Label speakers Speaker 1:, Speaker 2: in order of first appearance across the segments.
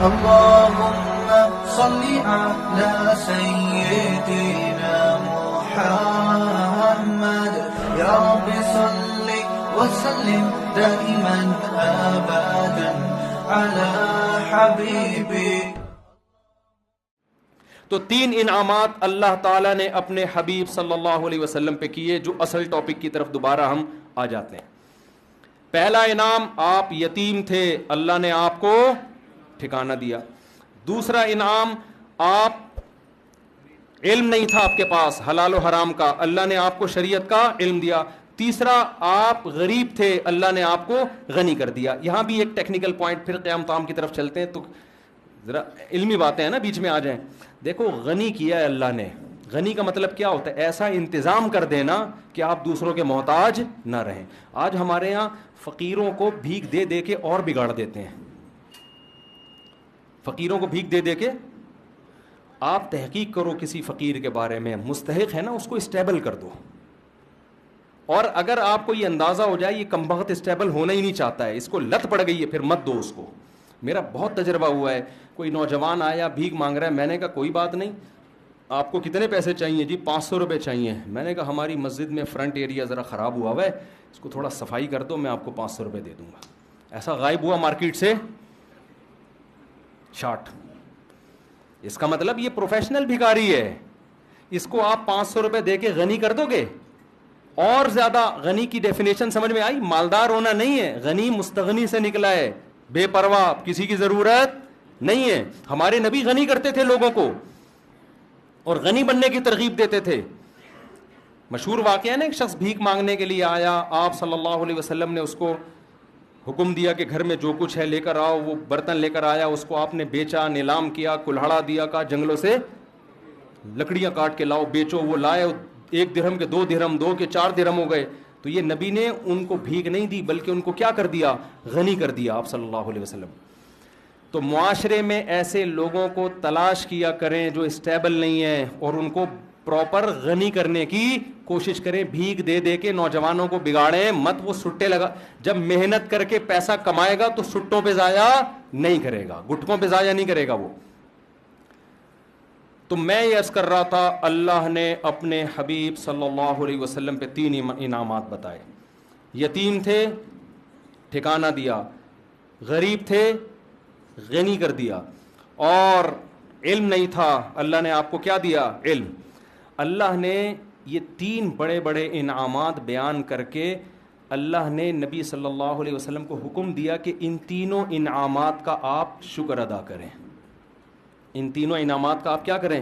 Speaker 1: اللهم صل على سيدنا محمد يا رب صل وسلم دائما أبدا على حبيبك.
Speaker 2: تو 3 انعامات اللہ تعالیٰ نے اپنے حبیب صلی اللہ علیہ وسلم پہ کیے، جو اصل ٹاپک کی طرف دوبارہ ہم آ جاتے ہیں. پہلا انعام، آپ یتیم تھے، اللہ نے آپ کو ٹھکانہ دیا. دوسرا انعام، آپ علم نہیں تھا آپ کے پاس حلال و حرام کا، اللہ نے آپ کو شریعت کا علم دیا. تیسرا، آپ غریب تھے، اللہ نے آپ کو غنی کر دیا. یہاں بھی ایک ٹیکنیکل پوائنٹ، پھر قیام تام کی طرف چلتے ہیں تو ذرا علمی باتیں ہیں نا بیچ میں آ جائیں. دیکھو، غنی کیا ہے اللہ نے. غنی کا مطلب کیا ہوتا ہے؟ ایسا انتظام کر دینا کہ آپ دوسروں کے محتاج نہ رہیں. آج ہمارے یہاں فقیروں کو بھیک دے دے کے اور بگاڑ دیتے ہیں. فقیروں کو بھیک دے دے کے، آپ تحقیق کرو کسی فقیر کے بارے میں، مستحق ہے نا، اس کو اسٹیبل کر دو. اور اگر آپ کو یہ اندازہ ہو جائے یہ کمبخت اسٹیبل ہونا ہی نہیں چاہتا ہے، اس کو لت پڑ گئی ہے، پھر مت دو اس کو. میرا بہت تجربہ ہوا ہے. کوئی نوجوان آیا بھیک مانگ رہا ہے، میں نے کہا کوئی بات نہیں، آپ کو کتنے پیسے چاہیے؟ جی 500 روپے چاہیے. میں نے کہا ہماری مسجد میں فرنٹ ایریا ذرا خراب ہوا ہے، اس کو تھوڑا صفائی کر دو، میں آپ کو 500 روپے دے دوں گا. ایسا غائب ہوا مارکیٹ سے شارٹ. اس کا مطلب یہ پروفیشنل بھکاری ہے. اس کو آپ 500 روپے دے کے غنی کر دو گے. اور زیادہ غنی کی ڈیفینیشن سمجھ میں آئی؟ مالدار ہونا نہیں ہے، غنی مستغنی سے نکلا ہے، بے پرواہ، کسی کی ضرورت نہیں ہے. ہمارے نبی غنی کرتے تھے لوگوں کو اور غنی بننے کی ترغیب دیتے تھے. مشہور واقعہ ہے نا، ایک شخص بھیک مانگنے کے لیے آیا، آپ صلی اللہ علیہ وسلم نے اس کو حکم دیا کہ گھر میں جو کچھ ہے لے کر آؤ. وہ برتن لے کر آیا، اس کو آپ نے بیچا، نیلام کیا، کلہڑا دیا، کہا جنگلوں سے لکڑیاں کاٹ کے لاؤ بیچو. وہ لائے، 1 درہم کے 2 درہم، 2 کے 4 درہم ہو گئے. تو یہ نبی نے ان کو بھیک نہیں دی بلکہ ان کو کیا کر دیا؟ غنی کر دیا آپ صلی اللہ علیہ وسلم. تو معاشرے میں ایسے لوگوں کو تلاش کیا کریں جو اسٹیبل نہیں ہیں اور ان کو پراپر غنی کرنے کی کوشش کریں. بھیک دے دے کے نوجوانوں کو بگاڑیں مت. وہ سٹے لگا، جب محنت کر کے پیسہ کمائے گا تو سٹوں پہ ضائع نہیں کرے گا، گٹکوں پہ ضائع نہیں کرے گا وہ. تو میں یہ عرض کر رہا تھا، اللہ نے اپنے حبیب صلی اللہ علیہ وسلم پہ 3 انعامات بتائے. یتیم تھے، ٹھکانہ دیا. غریب تھے، غنی کر دیا. اور علم نہیں تھا، اللہ نے آپ کو کیا دیا؟ علم. اللہ نے یہ 3 بڑے بڑے انعامات بیان کر کے اللہ نے نبی صلی اللہ علیہ وسلم کو حکم دیا کہ ان تینوں انعامات کا آپ شکر ادا کریں. ان تینوں انعامات کا آپ کیا کریں؟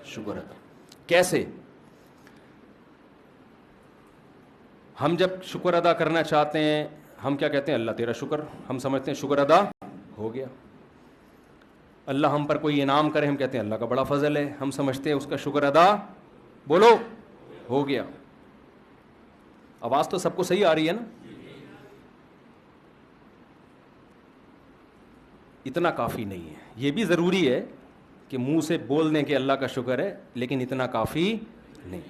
Speaker 2: شکر ادا. کیسے؟ ہم جب شکر ادا کرنا چاہتے ہیں ہم کیا کہتے ہیں؟ اللہ تیرا شکر. ہم سمجھتے ہیں شکر ادا ہو گیا. اللہ ہم پر کوئی انعام کرے ہم کہتے ہیں اللہ کا بڑا فضل ہے. ہم سمجھتے ہیں اس کا شکر ادا بولو ہو گیا. آواز تو سب کو صحیح آ رہی ہے نا؟ اتنا کافی نہیں ہے. یہ بھی ضروری ہے کہ منہ سے بول دیں کہ اللہ کا شکر ہے، لیکن اتنا کافی نہیں.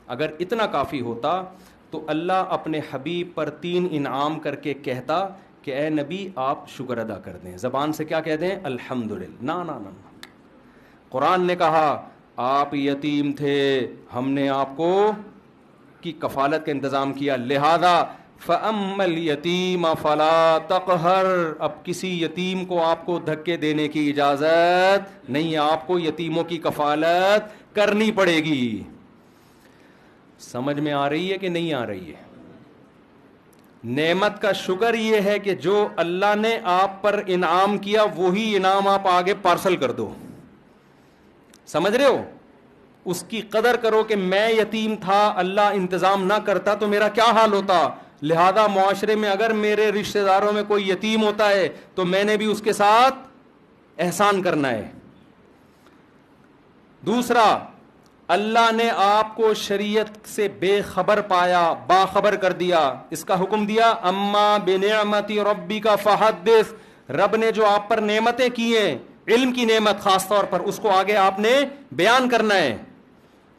Speaker 2: اگر اتنا کافی ہوتا تو اللہ اپنے حبیب پر 3 انعام کر کے کہتا کہ اے نبی آپ شکر ادا کر دیں. زبان سے کیا کہہ دیں؟ الحمدللہ. نا نا نا. قرآن نے کہا آپ یتیم تھے، ہم نے آپ کو کی کفالت کا انتظام کیا، لہذا فَأَمَّا الْيَتِيمَ فَلَا تَقْهَرْ. اب کسی یتیم کو آپ کو دھکے دینے کی اجازت نہیں ہے، آپ کو یتیموں کی کفالت کرنی پڑے گی. سمجھ میں آ رہی ہے کہ نہیں آ رہی ہے؟ نعمت کا شکر یہ ہے کہ جو اللہ نے آپ پر انعام کیا وہی انعام آپ آگے پارسل کر دو. سمجھ رہے ہو؟ اس کی قدر کرو کہ میں یتیم تھا، اللہ انتظام نہ کرتا تو میرا کیا حال ہوتا. لہذا معاشرے میں اگر میرے رشتہ داروں میں کوئی یتیم ہوتا ہے تو میں نے بھی اس کے ساتھ احسان کرنا ہے. دوسرا، اللہ نے آپ کو شریعت سے بے خبر پایا، باخبر کر دیا، اس کا حکم دیا اما بنعمت ربک فحدث. رب نے جو آپ پر نعمتیں کی ہیں، علم کی نعمت خاص طور پر، اس کو آگے آپ نے بیان کرنا ہے.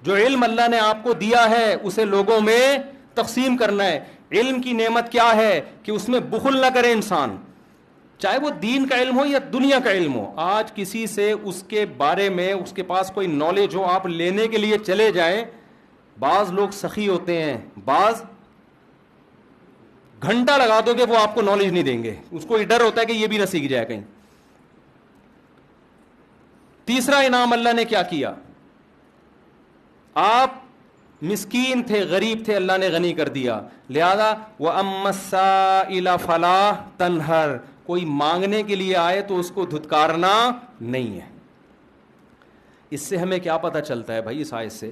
Speaker 2: جو علم اللہ نے آپ کو دیا ہے اسے لوگوں میں تقسیم کرنا ہے. علم کی نعمت کیا ہے کہ اس میں بخل نہ کرے انسان. چاہے وہ دین کا علم ہو یا دنیا کا علم ہو. آج کسی سے اس کے بارے میں اس کے پاس کوئی نالج ہو, آپ لینے کے لیے چلے جائیں, بعض لوگ سخی ہوتے ہیں, بعض گھنٹہ لگا دو گے وہ آپ کو نالج نہیں دیں گے, اس کو ڈر ہوتا ہے کہ یہ بھی نہ سیکھ جائے کہیں. تیسرا انعام اللہ نے کیا کیا, آپ مسکین تھے, غریب تھے, اللہ نے غنی کر دیا. لہذا وَأَمَّا السَّائِلَ فَلَا تَنْهَرْ, کوئی مانگنے کے لیے آئے تو اس کو دھتکارنا نہیں ہے. اس سے ہمیں کیا پتہ چلتا ہے بھائی, اس آیت سے,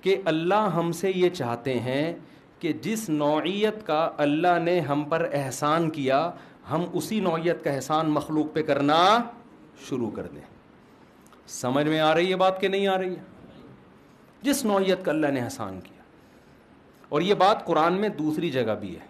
Speaker 2: کہ اللہ ہم سے یہ چاہتے ہیں کہ جس نوعیت کا اللہ نے ہم پر احسان کیا, ہم اسی نوعیت کا احسان مخلوق پہ کرنا شروع کر دیں. سمجھ میں آ رہی ہے بات کہ نہیں آ رہی ہے؟ جس نوعیت کا اللہ نے احسان کیا. اور یہ بات قرآن میں دوسری جگہ بھی ہے.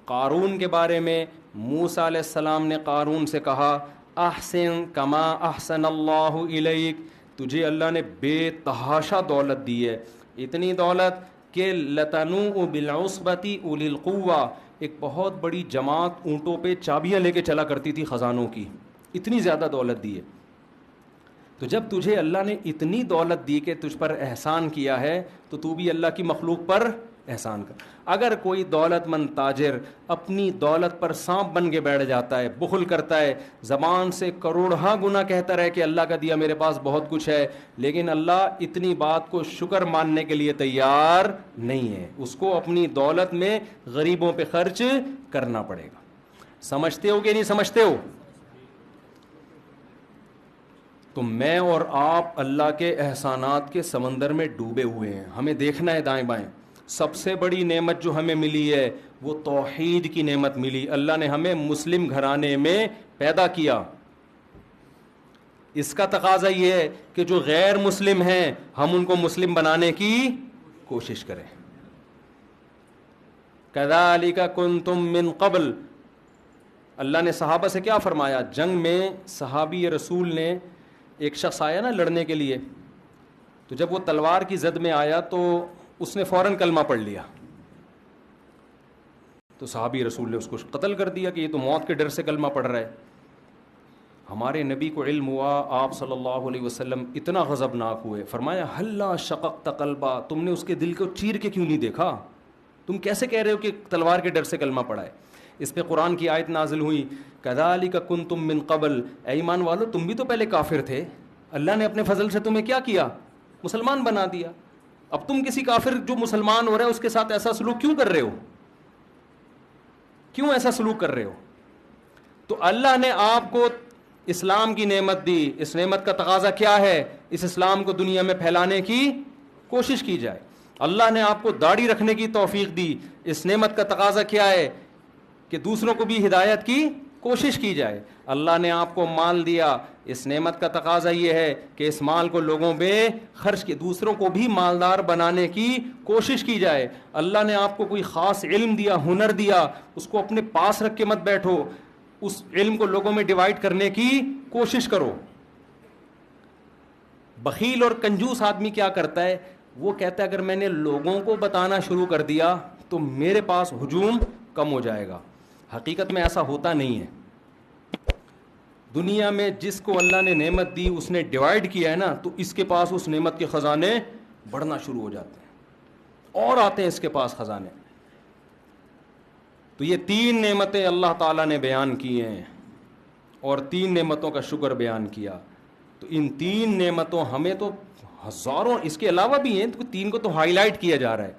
Speaker 2: قارون کے بارے میں موسیٰ علیہ السلام نے قارون سے کہا, احسن کما احسن اللہ الیک, تجھے اللہ نے بے تحاشا دولت دی ہے, اتنی دولت کہ لتنوء بالعصبۃ اولی القوہ, ایک بہت بڑی جماعت اونٹوں پہ چابیاں لے کے چلا کرتی تھی خزانوں کی, اتنی زیادہ دولت دی ہے. تو جب تجھے اللہ نے اتنی دولت دی کہ تجھ پر احسان کیا ہے, تو تو بھی اللہ کی مخلوق پر احسان کر. اگر کوئی دولت مند تاجر اپنی دولت پر سانپ بن کے بیٹھ جاتا ہے, بخل کرتا ہے, زبان سے کروڑہا گنا کہتا رہے کہ اللہ کا دیا میرے پاس بہت کچھ ہے, لیکن اللہ اتنی بات کو شکر ماننے کے لیے تیار نہیں ہے, اس کو اپنی دولت میں غریبوں پہ خرچ کرنا پڑے گا. سمجھتے ہو کہ نہیں سمجھتے ہو؟ تو میں اور آپ اللہ کے احسانات کے سمندر میں ڈوبے ہوئے ہیں, ہمیں دیکھنا ہے دائیں بائیں. سب سے بڑی نعمت جو ہمیں ملی ہے وہ توحید کی نعمت ملی. اللہ نے ہمیں مسلم گھرانے میں پیدا کیا. اس کا تقاضا یہ ہے کہ جو غیر مسلم ہیں ہم ان کو مسلم بنانے کی کوشش کریں. کذالک کنتم من قبل, اللہ نے صحابہ سے کیا فرمایا؟ جنگ میں صحابی رسول نے, ایک شخص آیا نا لڑنے کے لیے, تو جب وہ تلوار کی زد میں آیا تو اس نے فوراً کلمہ پڑھ لیا, تو صحابی رسول نے اس کو قتل کر دیا کہ یہ تو موت کے ڈر سے کلمہ پڑھ رہا ہے. ہمارے نبی کو علم ہوا, آپ صلی اللہ علیہ وسلم اتنا غضبناک ہوئے, فرمایا ہلا شققت قلبا, تم نے اس کے دل کو چیر کے کیوں نہیں دیکھا؟ تم کیسے کہہ رہے ہو کہ تلوار کے ڈر سے کلمہ پڑھا ہے؟ اس پہ قرآن کی آیت نازل ہوئی, کذالک کنتم من قبل, اے ایمان والو تم بھی تو پہلے کافر تھے, اللہ نے اپنے فضل سے تمہیں کیا کیا؟ مسلمان بنا دیا. اب تم کسی کافر جو مسلمان ہو رہا ہے اس کے ساتھ ایسا سلوک کیوں کر رہے ہو؟ کیوں ایسا سلوک کر رہے ہو؟ تو اللہ نے آپ کو اسلام کی نعمت دی, اس نعمت کا تقاضا کیا ہے؟ اس اسلام کو دنیا میں پھیلانے کی کوشش کی جائے. اللہ نے آپ کو داڑھی رکھنے کی توفیق دی, اس نعمت کا تقاضا کیا ہے؟ کہ دوسروں کو بھی ہدایت کی کوشش کی جائے. اللہ نے آپ کو مال دیا, اس نعمت کا تقاضا یہ ہے کہ اس مال کو لوگوں میں خرچ کے دوسروں کو بھی مالدار بنانے کی کوشش کی جائے. اللہ نے آپ کو کوئی خاص علم دیا, ہنر دیا, اس کو اپنے پاس رکھ کے مت بیٹھو, اس علم کو لوگوں میں ڈیوائیڈ کرنے کی کوشش کرو. بخیل اور کنجوس آدمی کیا کرتا ہے؟ وہ کہتا ہے اگر میں نے لوگوں کو بتانا شروع کر دیا تو میرے پاس ہجوم کم ہو جائے گا. حقیقت میں ایسا ہوتا نہیں ہے. دنیا میں جس کو اللہ نے نعمت دی اس نے ڈیوائیڈ کیا ہے نا, تو اس کے پاس اس نعمت کے خزانے بڑھنا شروع ہو جاتے ہیں اور آتے ہیں اس کے پاس خزانے. تو یہ 3 نعمتیں اللہ تعالیٰ نے بیان کی ہیں اور 3 نعمتوں کا شکر بیان کیا. تو ان 3 نعمتوں, ہمیں تو ہزاروں اس کے علاوہ بھی ہیں, تو 3 کو تو ہائی لائٹ کیا جا رہا ہے.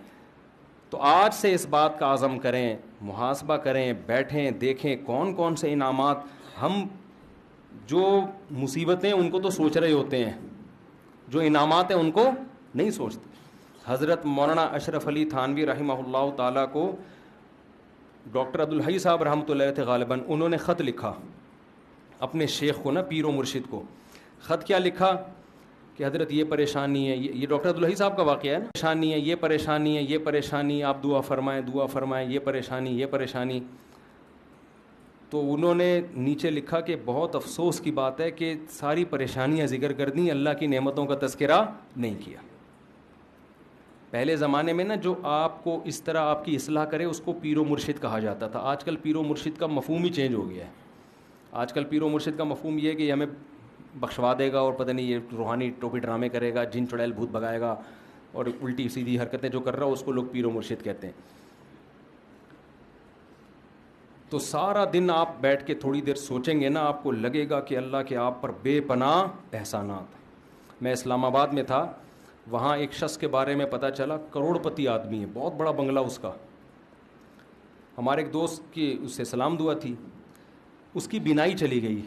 Speaker 2: تو آج سے اس بات کا عزم کریں, محاسبہ کریں, بیٹھیں, دیکھیں کون کون سے انعامات. ہم جو مصیبتیں ان کو تو سوچ رہے ہوتے ہیں, جو انعامات ہیں ان کو نہیں سوچتے. حضرت مولانا اشرف علی تھانوی رحمہ اللہ تعالیٰ کو ڈاکٹر عبدالحی صاحب رحمۃ اللہ علیہ تھے غالباً, انہوں نے خط لکھا اپنے شیخ کو نا, پیر و مرشد کو. خط کیا لکھا کہ حضرت یہ پریشانی ہے, یہ ڈاکٹر عبدالحی صاحب کا واقعہ ہے نا, پریشانی ہے, یہ پریشانی ہے, یہ پریشانی, آپ دعا فرمائیں, یہ پریشانی, یہ پریشانی. تو انہوں نے نیچے لکھا کہ بہت افسوس کی بات ہے کہ ساری پریشانیاں ذکر کر دیں, اللہ کی نعمتوں کا تذکرہ نہیں کیا. پہلے زمانے میں نا جو آپ کو اس طرح آپ کی اصلاح کرے اس کو پیر و مرشد کہا جاتا تھا. آج کل پیر و مرشد کا مفہوم ہی چینج ہو گیا ہے. آج کل پیر و مرشد کا مفہوم یہ ہے کہ یہ ہمیں بخشوا دے گا اور پتہ نہیں یہ روحانی ٹوپی ڈرامے کرے گا, جن چڑیل بھوت بگائے گا, اور الٹی سیدھی حرکتیں جو کر رہا ہو اس کو لوگ پیر و مرشد کہتے ہیں. تو سارا دن آپ بیٹھ کے تھوڑی دیر سوچیں گے نا, آپ کو لگے گا کہ اللہ کے آپ پر بے پناہ احسانات. میں اسلام آباد میں تھا, وہاں ایک شخص کے بارے میں پتہ چلا, کروڑ پتی آدمی ہے, بہت بڑا بنگلہ اس کا. ہمارے ایک دوست کی اس سے سلام دعا تھی, اس کی بینائی چلی گئی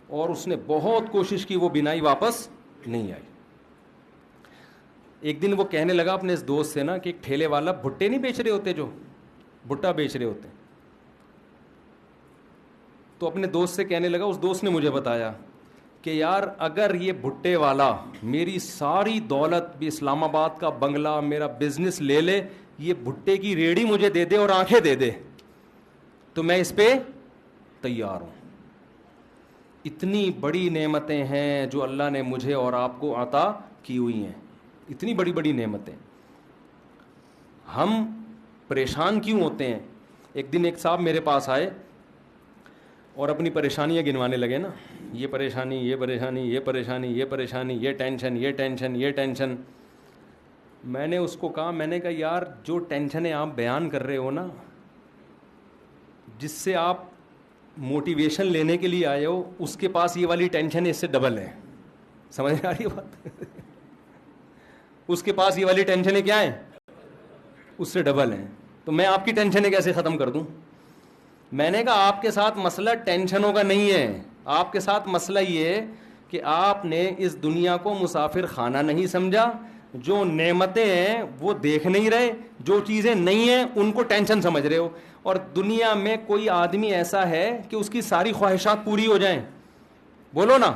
Speaker 2: اور اس نے بہت کوشش کی, وہ بینائی واپس نہیں آئی. ایک دن وہ کہنے لگا اپنے اس دوست سے نا کہ ایک ٹھیلے والا بھٹے نہیں بیچ رہے ہوتے, جو بھٹا بیچ رہے ہوتے, تو اپنے دوست سے کہنے لگا, اس دوست نے مجھے بتایا کہ یار اگر یہ بھٹے والا میری ساری دولت بھی, اسلام آباد کا بنگلہ, میرا بزنس لے لے, یہ بھٹے کی ریڑھی مجھے دے دے اور آنکھیں دے دے, تو میں اس پہ تیار ہوں. اتنی بڑی نعمتیں ہیں جو اللہ نے مجھے اور آپ کو عطا کی ہوئی ہیں, اتنی بڑی بڑی نعمتیں. ہم پریشان کیوں ہوتے ہیں؟ ایک دن ایک صاحب میرے پاس آئے اور اپنی پریشانیاں گنوانے لگے نا, یہ پریشانی, یہ پریشانی, یہ پریشانی, یہ پریشانی, یہ ٹینشن, یہ ٹینشن, یہ ٹینشن. میں نے اس کو کہا, میں نے کہا یار جو ٹینشنیں آپ بیان کر رہے ہو نا, جس سے آپ موٹیویشن لینے کے لیے آئے ہو, اس کے پاس یہ والی ٹینشن اس سے ڈبل ہے. سمجھ آ رہی ہے بات؟ اس کے پاس یہ والی ٹینشنیں کیا ہیں, اس سے ڈبل ہیں. تو میں آپ کی ٹینشنیں کیسے ختم کر دوں؟ میں نے کہا آپ کے ساتھ مسئلہ ٹینشنوں کا نہیں ہے, آپ کے ساتھ مسئلہ یہ ہے کہ آپ نے اس دنیا کو مسافر خانہ نہیں سمجھا. جو نعمتیں ہیں وہ دیکھ نہیں رہے, جو چیزیں نہیں ہیں ان کو ٹینشن سمجھ رہے ہو. اور دنیا میں کوئی آدمی ایسا ہے کہ اس کی ساری خواہشات پوری ہو جائیں؟ بولو نا,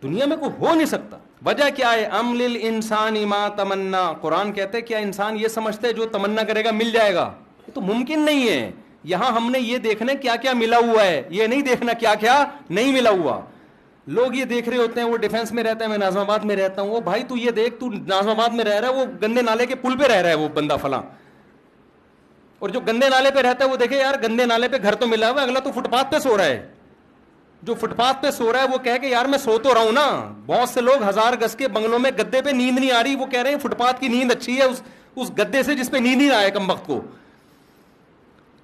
Speaker 2: دنیا میں کوئی ہو نہیں سکتا. وجہ کیا ہے؟ ام للانسان ما تمنا. قرآن کہتے ہیں کیا انسان یہ سمجھتا ہے جو تمنا کرے گا مل جائے گا؟ یہ تو ممکن نہیں ہے. یہاں ہم نے یہ دیکھنا کیا کیا ملا ہوا ہے, یہ نہیں دیکھنا کیا کیا نہیں ملا ہوا. لوگ یہ دیکھ رہے ہوتے ہیں, وہ ڈیفینس میں رہتا ہے, میں ناظم آباد میں رہتا ہوں. وہ بھائی تو یہ دیکھ, تو ناظم آباد میں رہ رہا ہے, وہ گندے نالے کے پل پہ رہ رہا ہے وہ بندہ فلاں, اور جو گندے نالے پہ رہتا ہے وہ دیکھے یار گندے نالے پہ گھر تو ملا ہوا ہے, اگلا تو فٹ پاتھ پہ سو رہا ہے. جو فٹ پاتھ پہ سو رہا ہے وہ کہے کہ یار میں سو تو رہا ہوں نا. بہت سے لوگ 1000 گز کے بنگلوں میں گدے پہ نیند نہیں آ رہی, وہ کہہ رہے ہیں فٹ پاتھ کی نیند اچھی ہے اس گدے سے جس پہ نیند نہیں آئے کم وقت کو.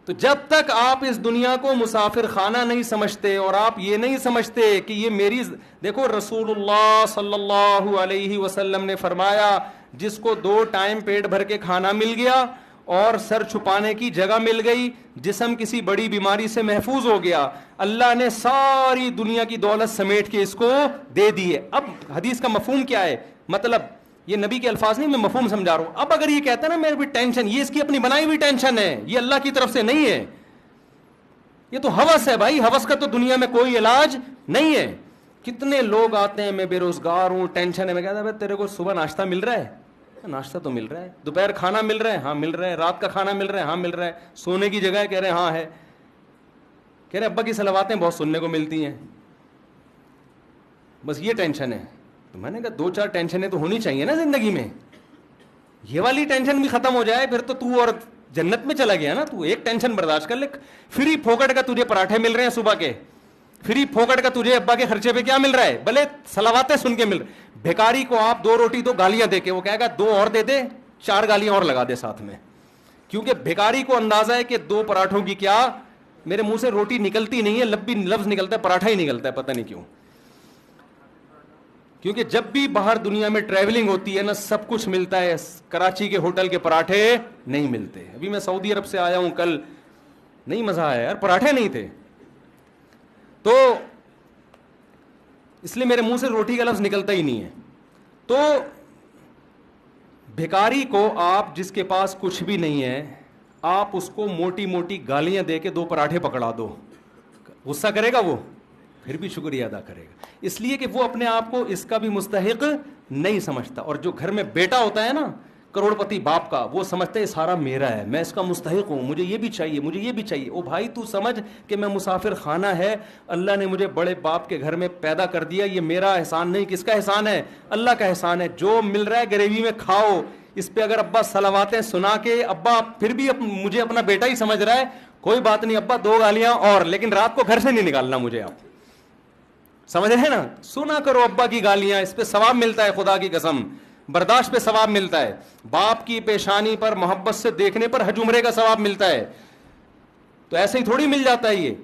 Speaker 2: تو جب تک آپ اس دنیا کو مسافر خانہ نہیں سمجھتے اور آپ یہ نہیں سمجھتے کہ یہ میری, دیکھو رسول اللہ صلی اللہ علیہ وسلم نے فرمایا جس کو 2 ٹائم پیٹ بھر کے کھانا مل گیا اور سر چھپانے کی جگہ مل گئی, جسم کسی بڑی بیماری سے محفوظ ہو گیا, اللہ نے ساری دنیا کی دولت سمیٹ کے اس کو دے دی ہے. اب حدیث کا مفہوم کیا ہے؟ مطلب یہ نبی کے الفاظ نہیں, میں مفہوم سمجھا رہا ہوں. اب اگر یہ کہتا ہے نا میرے بھی ٹینشن, یہ اس کی اپنی بنائی ہوئی ٹینشن ہے, یہ اللہ کی طرف سے نہیں ہے, یہ تو ہوس ہے بھائی. ہوس کا تو دنیا میں کوئی علاج نہیں ہے. کتنے لوگ آتے ہیں میں بے روزگار ہوں, ٹینشن ہے, میں کہتا ہے تیرے کو صبح ناشتہ مل رہا ہے؟ ناشتہ تو مل رہا ہے. دوپہر کھانا مل رہا ہے؟ ہاں مل رہا ہے. رات کا کھانا مل رہا ہے؟ ہاں مل رہا ہے. سونے کی جگہ ہے؟ کہہ رہے ہیں ہاں ہے. کہہ رہے ابا کی صلواتیں بہت سننے کو ملتی ہیں, بس یہ ٹینشن ہے. تو میں نے کہا 2-4 ٹینشنیں تو ہونی چاہیے نا زندگی میں, یہ والی ٹینشن بھی ختم ہو جائے پھر تو اور جنت میں چلا گیا نا. تو ایک ٹینشن برداشت کر لے. فری پھوکٹ کا تجھے پراٹھے مل رہے ہیں صبح کے, فری پھوکٹ کا تجھے ابا کے خرچے پہ کیا مل رہا ہے, بھلے صلواتیں سن کے مل رہے. بھیکاری کو آپ 2 روٹی 2 گالیاں دے کے, وہ کہے گا 2 اور دے دے, 4 گالیاں اور لگا دے ساتھ میں, کیونکہ بھیکاری کو اندازہ ہے کہ 2 پراٹھوں کی کیا, میرے منہ سے روٹی نکلتی نہیں ہے, لفظ نکلتا ہے پراٹھا ہی نکلتا ہے, پتہ نہیں کیوں. کیونکہ جب بھی باہر دنیا میں ٹریولنگ ہوتی ہے نا سب کچھ ملتا ہے, کراچی کے ہوٹل کے پراٹھے نہیں ملتے. ابھی میں سعودی عرب سے آیا ہوں کل, نہیں مزہ آیا یار, پراٹھے نہیں تھے. تو اس لیے میرے منہ سے روٹی کا لفظ نکلتا ہی نہیں ہے. تو بھیکاری کو آپ جس کے پاس کچھ بھی نہیں ہے, آپ اس کو موٹی موٹی گالیاں دے کے 2 پراٹھے پکڑا دو, غصہ کرے گا وہ, پھر بھی شکریہ ادا کرے گا, اس لیے کہ وہ اپنے آپ کو اس کا بھی مستحق نہیں سمجھتا. اور جو گھر میں بیٹا ہوتا ہے نا, کروڑپتی باپ کا، وہ سمجھتا ہے سارا میرا ہے، میں اس کا مستحق ہوں، مجھے یہ بھی چاہیے، مجھے یہ بھی چاہیے. او بھائی تو سمجھ کہ میں مسافر خانہ ہے، اللہ نے مجھے بڑے باپ کے گھر میں پیدا کر دیا، یہ میرا احسان نہیں. کس کا احسان ہے؟ اللہ کا احسان ہے. جو مل رہا ہے گریوی میں کھاؤ. اس پہ اگر ابا صلواتیں سنا کے ابا پھر بھی مجھے اپنا بیٹا ہی سمجھ رہا ہے، کوئی بات نہیں ابا 2 گالیاں اور، لیکن رات کو گھر سے نہیں نکالنا مجھے. آپ سمجھ رہے ہیں نا؟ سنا کرو ابا کی گالیاں، اس پہ ثواب ملتا ہے، خدا کی قسم برداشت پہ ثواب ملتا ہے. باپ کی پیشانی پر محبت سے دیکھنے پر حج عمرے کا ثواب ملتا ہے. تو ایسے ہی تھوڑی مل جاتا ہے یہ.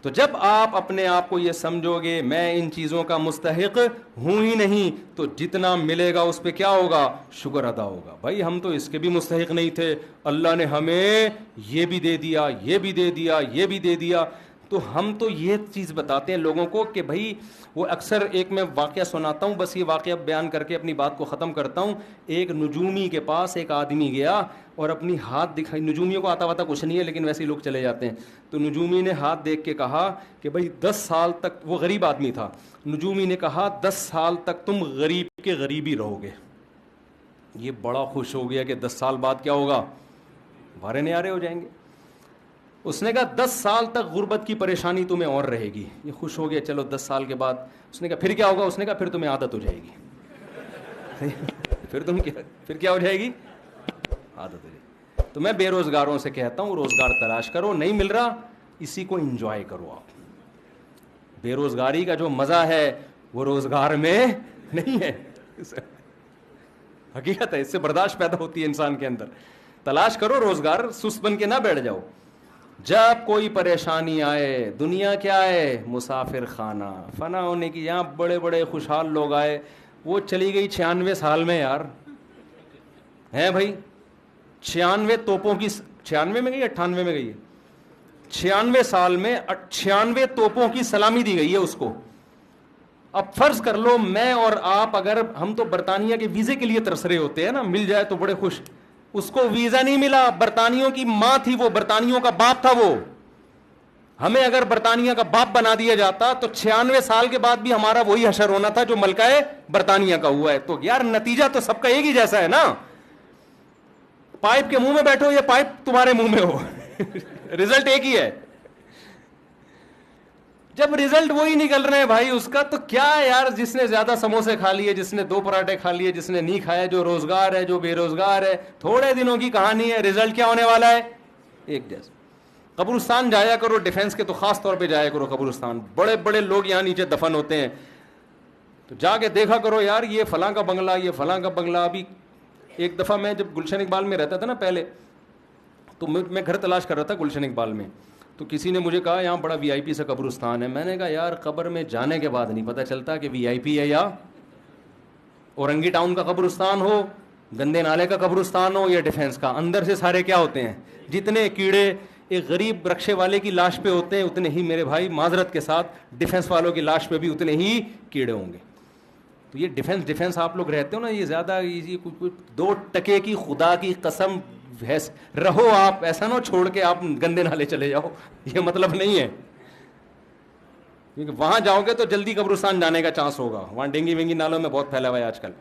Speaker 2: تو جب آپ اپنے آپ کو یہ سمجھو گے میں ان چیزوں کا مستحق ہوں ہی نہیں، تو جتنا ملے گا اس پہ کیا ہوگا؟ شکر ادا ہوگا. بھائی ہم تو اس کے بھی مستحق نہیں تھے، اللہ نے ہمیں یہ بھی دے دیا، یہ بھی دے دیا، یہ بھی دے دیا. تو ہم تو یہ چیز بتاتے ہیں لوگوں کو کہ بھائی وہ اکثر ایک میں واقعہ سناتا ہوں، بس یہ واقعہ بیان کر کے اپنی بات کو ختم کرتا ہوں. ایک نجومی کے پاس ایک آدمی گیا اور اپنی ہاتھ دکھائی. نجومیوں کو آتا کچھ نہیں ہے لیکن ویسے ہی لوگ چلے جاتے ہیں. تو نجومی نے ہاتھ دیکھ کے کہا کہ بھائی 10 سال تک، وہ غریب آدمی تھا، نجومی نے کہا 10 سال تک تم غریب کے غریبی رہو گے. یہ بڑا خوش ہو گیا کہ 10 سال بعد کیا ہوگا؟ بھارے نیارے ہو جائیں گے. اس نے کہا 10 سال تک غربت کی پریشانی تمہیں اور رہے گی. یہ خوش ہو گیا، چلو 10 سال کے بعد. اس نے کہا پھر کیا ہوگا؟ اس نے کہا پھر تمہیں عادت ہو جائے گی. پھر کیا ہو جائے گی؟ عادت ہو جائے گی. تو میں بے روزگاروں سے کہتا ہوں روزگار تلاش کرو، نہیں مل رہا اسی کو انجوائے کرو. آپ بے روزگاری کا جو مزہ ہے وہ روزگار میں نہیں ہے، حقیقت ہے. اس سے برداشت پیدا ہوتی ہے انسان کے اندر. تلاش کرو روزگار، سست بن کے نہ بیٹھ جاؤ. جب کوئی پریشانی آئے، دنیا کیا ہے؟ مسافر خانہ، فنا ہونے کی. یہاں بڑے بڑے خوشحال لوگ آئے، وہ چلی گئی 96 سال میں. یار ہیں بھائی 96 توپوں کی، 96 میں گئی 98 میں گئی ہے، 96 سال میں 96 توپوں کی سلامی دی گئی ہے اس کو. اب فرض کر لو میں اور آپ، اگر ہم تو برطانیہ کے ویزے کے لیے ترس رہے ہوتے ہیں نا، مل جائے تو بڑے خوش. اس کو ویزا نہیں ملا، برطانیوں کی ماں تھی وہ، برطانیوں کا باپ تھا وہ. ہمیں اگر برطانیہ کا باپ بنا دیا جاتا تو 96 سال کے بعد بھی ہمارا وہی حشر ہونا تھا جو ملکہ برطانیہ کا ہوا ہے. تو یار نتیجہ تو سب کا ایک ہی جیسا ہے نا. پائپ کے منہ میں بیٹھو یا پائپ تمہارے منہ میں ہو رزلٹ ایک ہی ہے. جب رزلٹ وہی نکل رہے ہیں بھائی اس کا، تو کیا یار، جس نے زیادہ سموسے کھا لیے، جس نے 2 پراٹھے کھا لیے، جس نے نہیں کھایا، جو روزگار ہے، جو بے روزگار ہے، تھوڑے دنوں کی کہانی ہے. رزلٹ کیا ہونے والا ہے؟ ایک جیسا. قبرستان جایا کرو، ڈیفینس کے تو خاص طور پہ جایا کرو قبرستان. بڑے بڑے لوگ یہاں نیچے دفن ہوتے ہیں، تو جا کے دیکھا کرو یار یہ فلاں کا بنگلہ، یہ فلاں کا بنگلہ. ابھی ایک دفعہ میں جب گلشن اقبال میں رہتا تھا نا پہلے، تو میں گھر تلاش کر رہا تھا گلشن اقبال میں. تو کسی نے مجھے کہا یہاں بڑا VIP سا قبرستان ہے. میں نے کہا یار قبر میں جانے کے بعد نہیں پتہ چلتا کہ VIP ہے یا اورنگی ٹاؤن کا قبرستان ہو، گندے نالے کا قبرستان ہو یا ڈیفینس کا. اندر سے سارے کیا ہوتے ہیں؟ جتنے کیڑے ایک غریب رکشے والے کی لاش پہ ہوتے ہیں اتنے ہی میرے بھائی معذرت کے ساتھ ڈیفینس والوں کی لاش پہ بھی اتنے ہی کیڑے ہوں گے. تو یہ ڈیفینس آپ لوگ رہتے ہو نا، یہ زیادہ 2 ٹکے کی خدا کی قسم رہو آپ. ایسا نہ چھوڑ کے آپ گندے نالے چلے جاؤ، یہ مطلب نہیں ہے. کیونکہ وہاں جاؤ گے تو جلدی قبرستان جانے کا چانس ہوگا. وہاں ڈینگی وینگی نالوں میں بہت پھیلا ہوا ہے آج کل.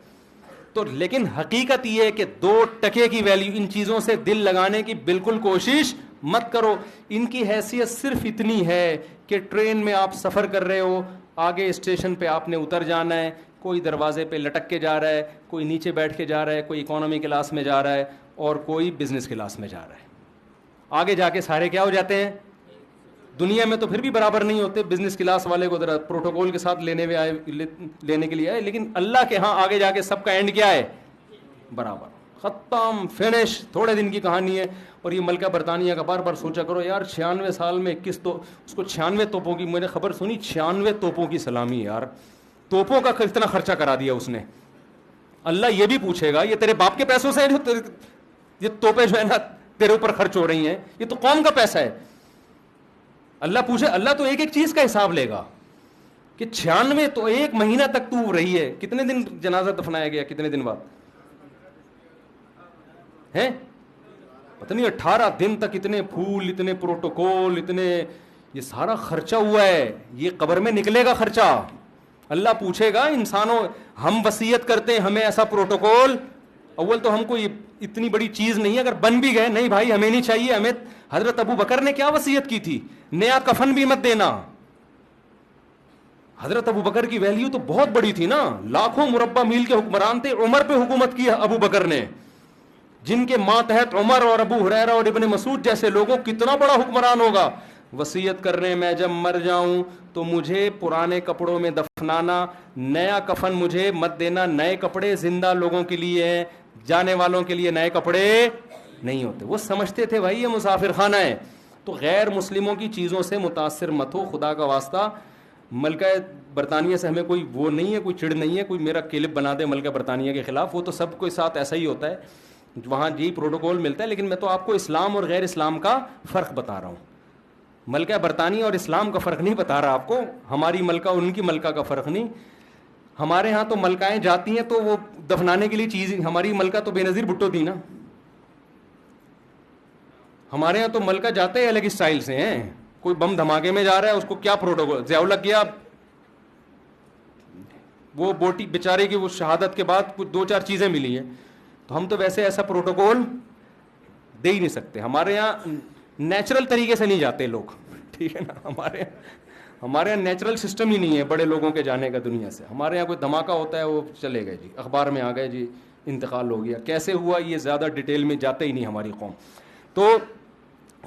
Speaker 2: تو لیکن حقیقت یہ ہے کہ 2 ٹکے کی ویلیو، ان چیزوں سے دل لگانے کی بالکل کوشش مت کرو. ان کی حیثیت صرف اتنی ہے کہ ٹرین میں آپ سفر کر رہے ہو، آگے اسٹیشن پہ آپ نے اتر جانا ہے، کوئی دروازے پہ لٹک کے جا رہا ہے، کوئی نیچے بیٹھ کے جا رہا ہے، کوئی اکانومی کلاس میں جا رہا ہے اور کوئی بزنس کلاس میں جا رہا ہے. آگے جا کے سارے کیا ہو جاتے ہیں؟ دنیا میں تو پھر بھی برابر نہیں ہوتے. بزنس کلاس والے کو ذرا پروٹوکول کے ساتھ لینے کے لیے آئے، لیکن اللہ کے ہاں آگے جا کے سب کا اینڈ کیا ہے؟ برابر. ختم، فنش. تھوڑے دن کی کہانی ہے. اور یہ ملکہ برطانیہ کا بار بار سوچا کرو یار 96 سال میں اس کو 96 توپوں کی، میں نے خبر سنی 96 توپوں کی سلامی. یار توپوں کا کتنا خرچہ کرا دیا اس نے. اللہ یہ بھی پوچھے گا یہ تیرے باپ کے پیسوں سے یہ توپیں جو ہے نا تیرے اوپر خرچ ہو رہی ہیں، یہ تو قوم کا پیسہ ہے. اللہ پوچھے، اللہ تو ایک ایک چیز کا حساب لے گا کہ 96 تو 1 مہینہ تک تو رہی ہے. کتنے دن جنازہ دفنایا گیا؟ کتنے دن بعد ہیں؟ پتہ نہیں 18 دن تک. اتنے پھول، اتنے پروٹوکول، اتنے یہ سارا خرچہ ہوا ہے. یہ قبر میں نکلے گا خرچہ. اللہ پوچھے گا انسانوں، ہم وصیت کرتے ہیں ہمیں ایسا پروٹوکول اول تو ہم کو یہ اتنی بڑی چیز نہیں ہے, اگر بن بھی گئے نہیں بھائی ہمیں نہیں چاہیے. ہمیں حضرت ابو بکر نے کیا وصیت کی تھی, نیا کفن بھی مت دینا. حضرت ابو بکر کی ویلیو تو بہت بڑی تھی نا, لاکھوں مربع میل کے حکمران تھے, عمر پہ حکومت کی ابو بکر نے, جن کے ماتحت عمر اور ابو ہریرہ اور ابن مسعود جیسے لوگوں, کتنا بڑا حکمران ہوگا. وصیت کر رہے ہیں میں جب مر جاؤں تو مجھے پرانے کپڑوں میں دفنانا, نیا کفن مجھے مت دینا. نئے کپڑے زندہ لوگوں کے لیے ہیں, جانے والوں کے لیے نئے کپڑے نہیں ہوتے. وہ سمجھتے تھے بھائی یہ مسافر خانہ ہے. تو غیر مسلموں کی چیزوں سے متاثر مت ہو, خدا کا واسطہ. ملکہ برطانیہ سے ہمیں کوئی وہ نہیں ہے, کوئی چڑ نہیں ہے, کوئی میرا کلپ بنا دے ملکہ برطانیہ کے خلاف, وہ تو سب کے ساتھ ایسا ہی ہوتا ہے, وہاں یہی پروٹوکول ملتا ہے. لیکن میں تو آپ کو اسلام اور غیر اسلام کا فرق بتا رہا ہوں. ملکہ برطانیہ اور اسلام کا فرق نہیں بتا رہا آپ کو, ہماری ملکہ اور ان کی ملکہ کا فرق نہیں. ہمارے ہاں تو ملکائیں جاتی ہیں تو وہ دفنانے کے لیے چیز, ہماری ملکہ تو بے نظیر بھٹو تھی نا. ہمارے ہاں تو ملکہ جاتے ہیں الگ اسٹائل سے ہیں. کوئی بم دھماکے میں جا رہا ہے اس کو کیا پروٹوکول, ضیاء الحق کیا وہ بوٹی بیچارے کی وہ شہادت کے بعد کچھ 2-4 چیزیں ملی ہیں, تو ہم تو ویسے ایسا پروٹوکول دے ہی نہیں سکتے. ہمارے یہاں نیچرل طریقے سے نہیں جاتے لوگ, ٹھیک ہے نا. ہمارے یہاں نیچرل سسٹم ہی نہیں ہے بڑے لوگوں کے جانے کا دنیا سے. ہمارے یہاں کوئی دھماکہ ہوتا ہے وہ چلے گئے جی, اخبار میں آ گئے جی انتقال ہو گیا, کیسے ہوا یہ زیادہ ڈیٹیل میں جاتے ہی نہیں ہماری قوم. تو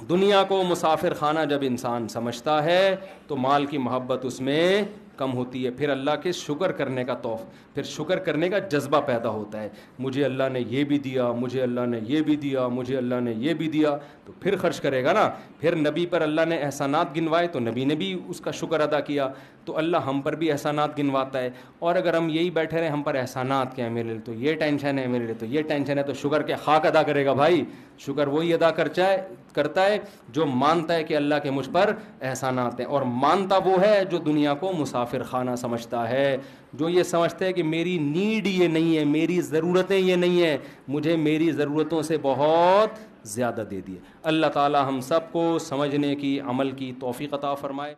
Speaker 2: دنیا کو مسافر خانہ جب انسان سمجھتا ہے تو مال کی محبت اس میں کم ہوتی ہے. پھر اللہ کے شکر کرنے کا پھر شکر کرنے کا جذبہ پیدا ہوتا ہے. مجھے اللہ نے یہ بھی دیا, مجھے اللہ نے یہ بھی دیا, مجھے اللہ نے یہ بھی دیا, تو پھر خرچ کرے گا نا. پھر نبی پر اللہ نے احسانات گنوائے تو نبی نے بھی اس کا شکر ادا کیا, تو اللہ ہم پر بھی احسانات گنواتا ہے. اور اگر ہم یہی بیٹھے رہے ہم پر احسانات کیا ہے, میرے لیے تو یہ ٹینشن ہے, میرے لیے تو یہ ٹینشن ہے, تو شکر کے خاک ادا کرے گا بھائی. شکر وہی ادا کرتا ہے جو مانتا ہے کہ اللہ کے مجھ پر احسانات ہیں. اور مانتا وہ ہے جو دنیا کو مسافر خانہ سمجھتا ہے, جو یہ سمجھتا ہے کہ میری نیڈ یہ نہیں ہے, میری ضرورتیں یہ نہیں ہیں, مجھے میری ضرورتوں سے بہت زیادہ دے دیے. اللہ تعالی ہم سب کو سمجھنے کی, عمل کی توفیق عطا فرمائے.